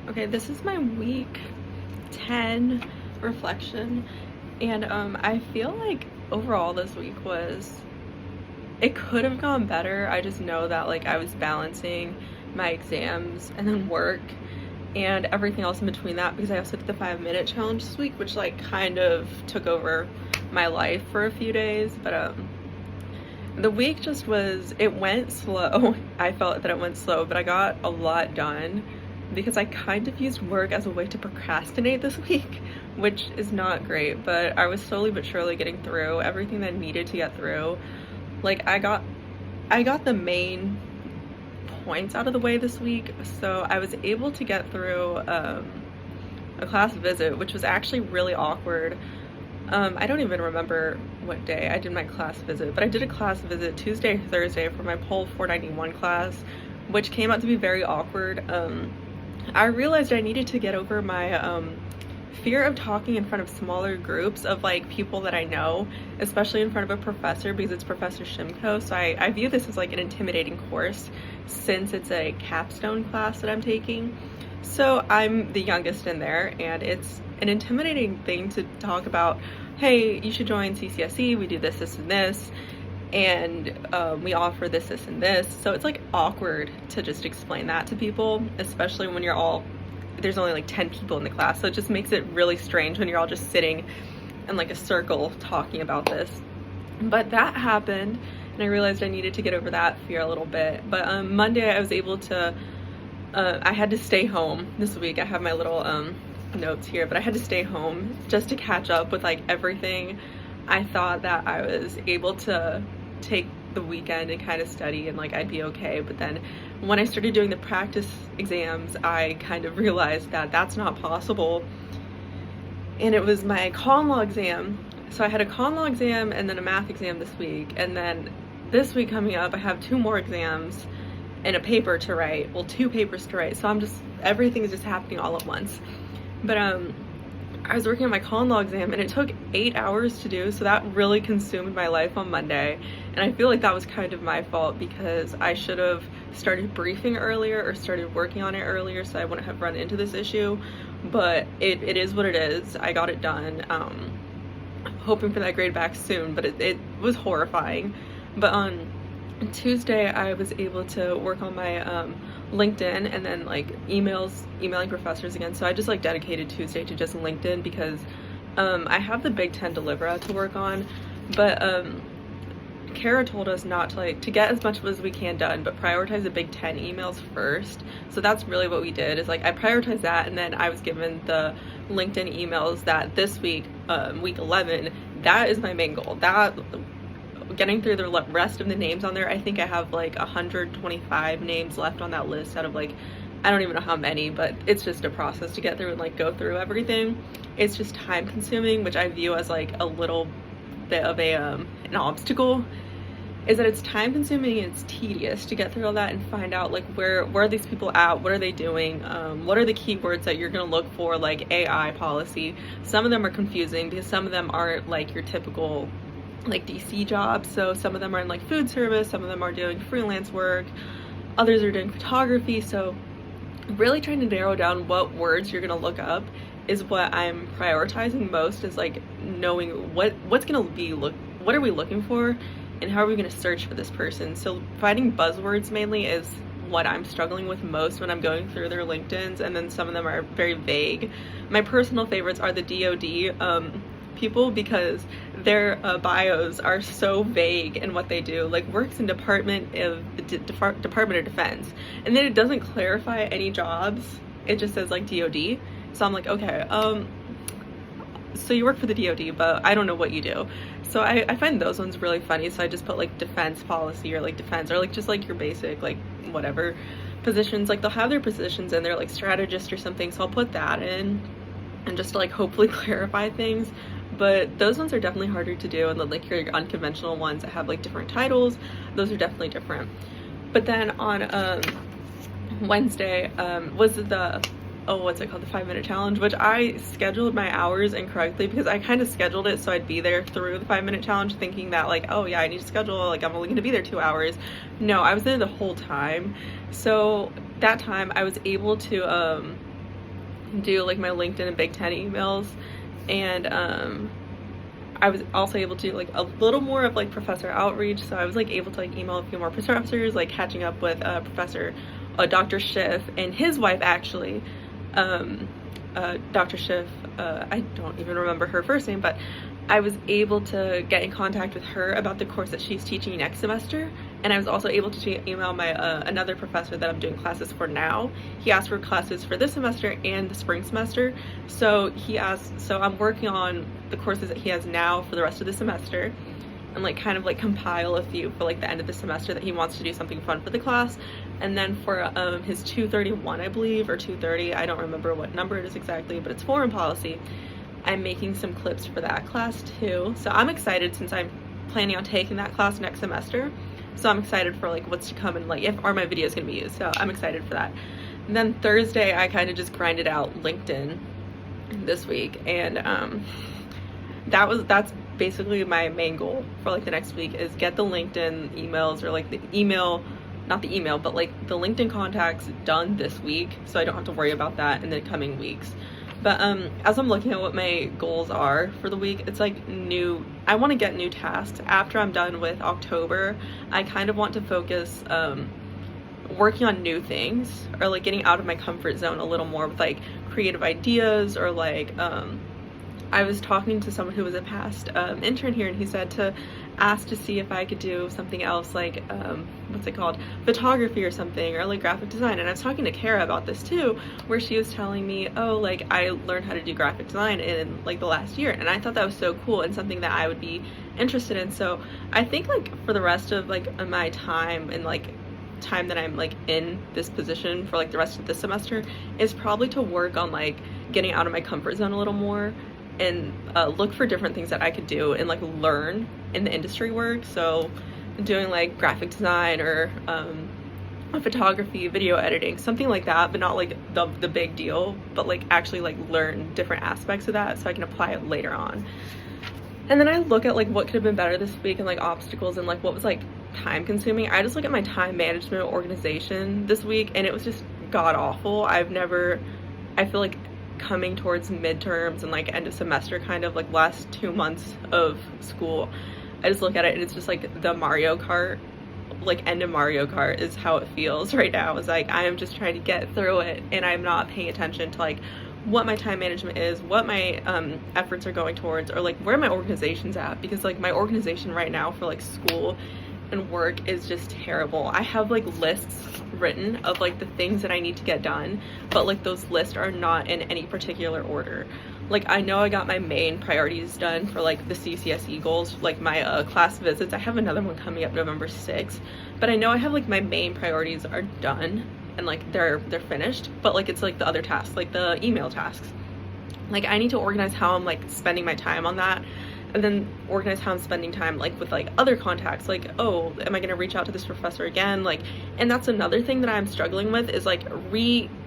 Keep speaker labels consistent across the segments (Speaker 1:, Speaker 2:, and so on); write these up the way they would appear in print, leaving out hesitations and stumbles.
Speaker 1: Okay, this is my week 10 reflection, and I feel like overall this week it could have gone better. I just know that like I was balancing my exams and then work and everything else in between that, because I also did the 5-minute challenge this week, which like kind of took over my life for a few days. But the week it went slow. I felt that it went slow, but I got a lot done because I kind of used work as a way to procrastinate this week, which is not great, but I was slowly but surely getting through everything that I needed to get through. Like I got the main points out of the way this week, so I was able to get through a class visit, which was actually really awkward. I don't even remember what day I did my class visit, but I did a class visit Tuesday, Thursday for my Pole 491 class, which came out to be very awkward. I realized I needed to get over my fear of talking in front of smaller groups of like people that I know, especially in front of a professor, because it's Professor Shimko. So I view this as like an intimidating course since it's a capstone class that I'm taking. So I'm the youngest in there, and it's an intimidating thing to talk about. Hey, you should join CCSE. We do this, this, and this, and we offer this, this, and this. So it's like awkward to just explain that to people, especially when there's only like 10 people in the class. So it just makes it really strange when you're all just sitting in like a circle talking about this. But that happened, and I realized I needed to get over that fear a little bit. But Monday I was able to, I had to stay home this week. I have my little notes here, but I had to stay home just to catch up with like everything. I thought that I was able to take the weekend and kind of study and like I'd be okay, but then when I started doing the practice exams, I kind of realized that that's not possible. And it was my con law exam. So I had a con law exam and then a math exam this week, and then this week coming up I have 2 more exams and a paper to write, well, 2 papers to write. So everything is just happening all at once. But I was working on my con law exam and it took 8 hours to do, so that really consumed my life on Monday. And I feel like that was kind of my fault, because I should have started briefing earlier or started working on it earlier so I wouldn't have run into this issue. But it is what it is. I got it done. Hoping for that grade back soon, but it was horrifying. But on Tuesday I was able to work on my LinkedIn, and then like emailing professors again. So I just like dedicated Tuesday to just LinkedIn, because I have the Big 10 Delibera to work on, but Kara told us not to get as much as we can done, but prioritize the Big 10 emails first. So that's really what we did, is like I prioritized that, and then I was given the LinkedIn emails that this week, week 11, that is my main goal. That getting through the rest of the names on there. I think I have like 125 names left on that list out of like, I don't even know how many, but it's just a process to get through and like go through everything. It's just time consuming, which I view as like a little bit of an obstacle, is that it's time consuming and it's tedious to get through all that and find out like where are these people at, what are they doing, what are the keywords that you're gonna look for, like AI policy. Some of them are confusing because some of them aren't like your typical like DC jobs. So some of them are in like food service, some of them are doing freelance work, others are doing photography. So really trying to narrow down what words you're gonna look up is what I'm prioritizing most, is like knowing what are we looking for and how are we gonna search for this person. So finding buzzwords mainly is what I'm struggling with most when I'm going through their LinkedIns, and then some of them are very vague. My personal favorites are the DoD people, because their bios are so vague in what they do, like works in Department of Defense, and then it doesn't clarify any jobs. It just says like DoD. So I'm like, okay, so you work for the DoD, but I don't know what you do. So I find those ones really funny. So I just put like defense policy, or like defense, or like just like your basic like whatever positions. Like they'll have their positions in there, like strategist or something, so I'll put that in and just to like hopefully clarify things. But those ones are definitely harder to do, and then like your unconventional ones that have like different titles, those are definitely different. But then on Wednesday was the what's it called, the 5-minute challenge, which I scheduled my hours incorrectly, because I kind of scheduled it so I'd be there through the 5-minute challenge, thinking that like, oh yeah, I need to schedule, like I'm only going to be there 2 hours. No, I was there the whole time. So that time I was able to do like my LinkedIn and Big Ten emails, and I was also able to do like a little more of like professor outreach. So I was like able to like email a few more professors, like catching up with Professor Dr. Schiff and his wife actually. Dr. Schiff, I don't even remember her first name, but I was able to get in contact with her about the course that she's teaching next semester. And I was also able to email my another professor that I'm doing classes for now. He asked for classes for this semester and the spring semester. So I'm working on the courses that he has now for the rest of the semester, and like kind of like compile a few for like the end of the semester that he wants to do something fun for the class. And then for his 231, I believe, or 230, I don't remember what number it is exactly, but it's foreign policy. I'm making some clips for that class too. So I'm excited since I'm planning on taking that class next semester. So I'm excited for like what's to come and like if are my videos gonna be used. So I'm excited for that. And then Thursday I kind of just grinded out LinkedIn this week, and that's basically my main goal for like the next week, is get the LinkedIn emails, or like the email, not the email, but like the LinkedIn contacts done this week, so I don't have to worry about that in the coming weeks. But as I'm looking at what my goals are for the week, it's like I want to get new tasks. After I'm done with October, I kind of want to focus working on new things, or like getting out of my comfort zone a little more with like creative ideas, or like I was talking to someone who was a past intern here, and he said to ask to see if I could do something else, like what's it called, photography or something, or like graphic design. And I was talking to Kara about this too, where she was telling me, oh, like I learned how to do graphic design in like the last year, and I thought that was so cool and something that I would be interested in. So I think like for the rest of like my time, and like time that I'm like in this position for like the rest of this semester, is probably to work on like getting out of my comfort zone a little more, and look for different things that I could do and like learn in the industry work. So doing like graphic design, or photography, video editing, something like that, but not like the big deal, but like actually like learn different aspects of that so I can apply it later on. And then I look at like what could have been better this week, and like obstacles, and like what was like time consuming. I just look at my time management organization this week, and it was just god awful. I feel like coming towards midterms and like end of semester, kind of like last 2 months of school, I just look at it and it's just like the Mario Kart, like end of Mario Kart is how it feels right now. It's like I am just trying to get through it, and I'm not paying attention to like what my time management is, what my efforts are going towards, or like where my organization's at, because like my organization right now for like school and work is just terrible. I have like lists written of like the things that I need to get done, but like those lists are not in any particular order. Like I know I got my main priorities done for like the CCSE goals, like my class visits. I have another one coming up November 6th, but I know I have like my main priorities are done, and like they're finished, but like it's like the other tasks, like the email tasks, like I need to organize how I'm like spending my time on that, and then organize how I'm spending time like with like other contacts, like, oh, am I going to reach out to this professor again? Like, and that's another thing that I'm struggling with, is like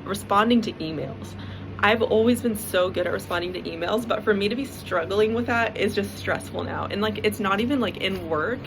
Speaker 1: responding to emails. I've always been so good at responding to emails, but for me to be struggling with that is just stressful now. And like it's not even like in work,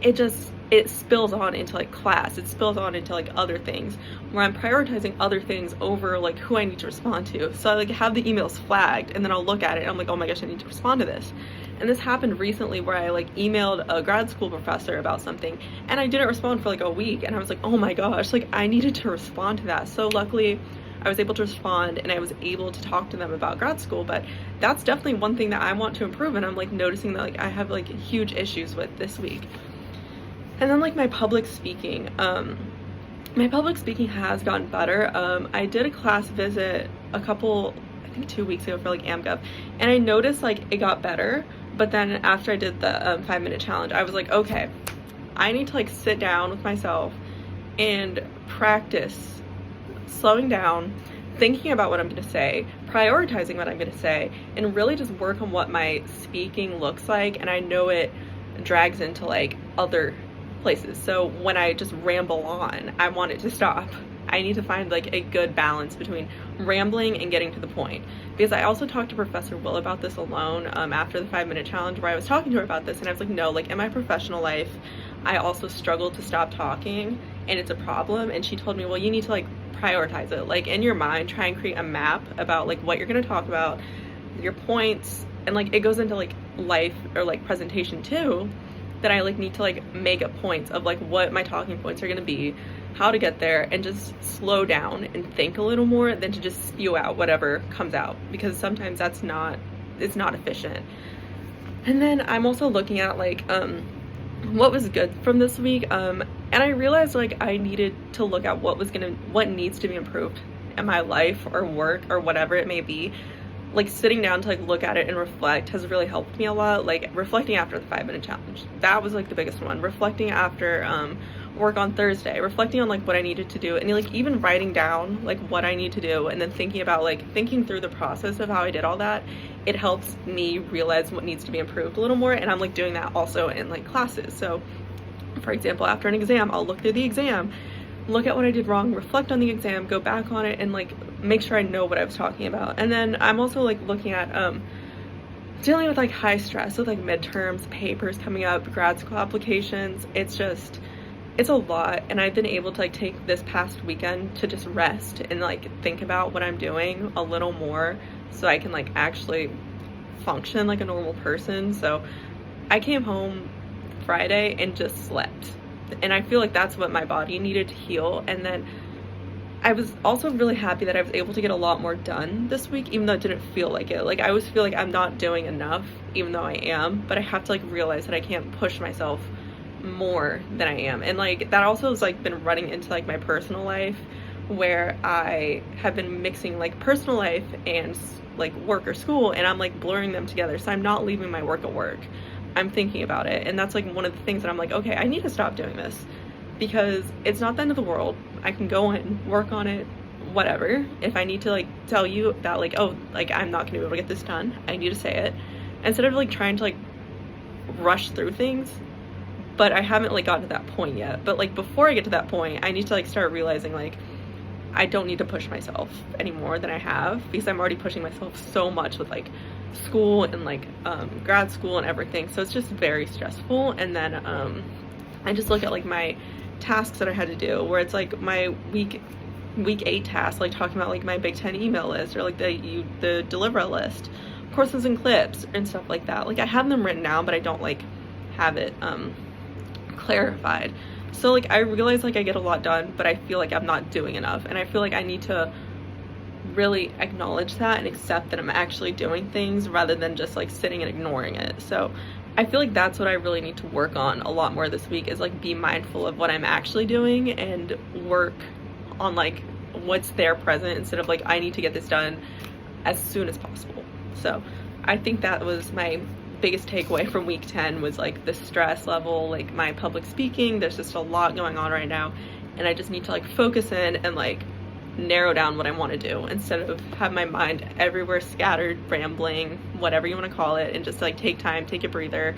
Speaker 1: it spills on into like class, it spills on into like other things, where I'm prioritizing other things over like who I need to respond to. So I like have the emails flagged, and then I'll look at it and I'm like, oh my gosh, I need to respond to this. And this happened recently where I like emailed a grad school professor about something, and I didn't respond for like a week, and I was like, oh my gosh, like I needed to respond to that. So luckily I was able to respond, and I was able to talk to them about grad school. But that's definitely one thing that I want to improve, and I'm like noticing that like I have like huge issues with this week. And then like my public speaking has gotten better. I did a class visit I think 2 weeks ago for like AmGov, and I noticed like it got better. But then after I did the 5-minute challenge, I was like, okay, I need to like sit down with myself and practice slowing down, thinking about what I'm going to say, prioritizing what I'm going to say, and really just work on what my speaking looks like. And I know it drags into like other places, so when I just ramble on, I want it to stop. I need to find like a good balance between rambling and getting to the point, because I also talked to Professor Will about this alone after the 5-minute challenge, where I was talking to her about this, and I was like, no, like in my professional life I also struggle to stop talking and it's a problem. And she told me, well, you need to like prioritize it. Like in your mind, try and create a map about like what you're gonna talk about, your points, and like it goes into like life or like presentation too, that I like need to like make a point of like what my talking points are gonna be, how to get there, and just slow down and think a little more than to just spew out whatever comes out, because sometimes it's not efficient. And then I'm also looking at like what was good from this week, and I realized like I needed to look at what needs to be improved in my life or work or whatever it may be. Like sitting down to like look at it and reflect has really helped me a lot. Like reflecting after the 5-minute challenge, that was like the biggest one. Reflecting after work on Thursday, reflecting on like what I needed to do, and like even writing down like what I need to do, and then thinking through the process of how I did all that. It helps me realize what needs to be improved a little more, and I'm like doing that also in like classes. So for example, after an exam, I'll look through the exam, look at what I did wrong, reflect on the exam, go back on it, and like make sure I know what I was talking about. And then I'm also like looking at dealing with like high stress with like midterms, papers coming up, grad school applications. It's a lot, and I've been able to like take this past weekend to just rest and like think about what I'm doing a little more so I can like actually function like a normal person. So I came home Friday and just slept, and I feel like that's what my body needed to heal. And then I was also really happy that I was able to get a lot more done this week, even though it didn't feel like it. Like I always feel like I'm not doing enough, even though I am, but I have to like realize that I can't push myself more than I am. And like that also has like been running into like my personal life, where I have been mixing like personal life and like work or school, and I'm like blurring them together. So I'm not leaving my work at work, I'm thinking about it. And that's like one of the things that I'm like, okay, I need to stop doing this, because it's not the end of the world. I can go and work on it, whatever. If I need to like tell you that like, oh, like I'm not gonna be able to get this done, I need to say it, instead of like trying to like rush through things. But I haven't like gotten to that point yet. But like before I get to that point, I need to like start realizing like I don't need to push myself any more than I have, because I'm already pushing myself so much with like school and like grad school and everything. So it's just very stressful. And then I just look at like my tasks that I had to do, where it's like my week 8 tasks, like talking about like my Big 10 email list, or like the deliver list, courses and clips and stuff like that. Like I have them written down, but I don't like have it clarified. So like I realize like I get a lot done, but I feel like I'm not doing enough, and I feel like I need to really acknowledge that and accept that I'm actually doing things rather than just like sitting and ignoring it. So I feel like that's what I really need to work on a lot more this week, is like be mindful of what I'm actually doing and work on like what's there present, instead of like I need to get this done as soon as possible. So I think that was my biggest takeaway from week 10, was like the stress level, like my public speaking. There's just a lot going on right now, and I just need to like focus in and like narrow down what I want to do, instead of have my mind everywhere, scattered, rambling, whatever you want to call it, and just like take time, take a breather,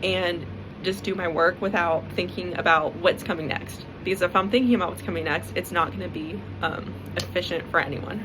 Speaker 1: and just do my work without thinking about what's coming next. Because if I'm thinking about what's coming next, it's not going to be efficient for anyone.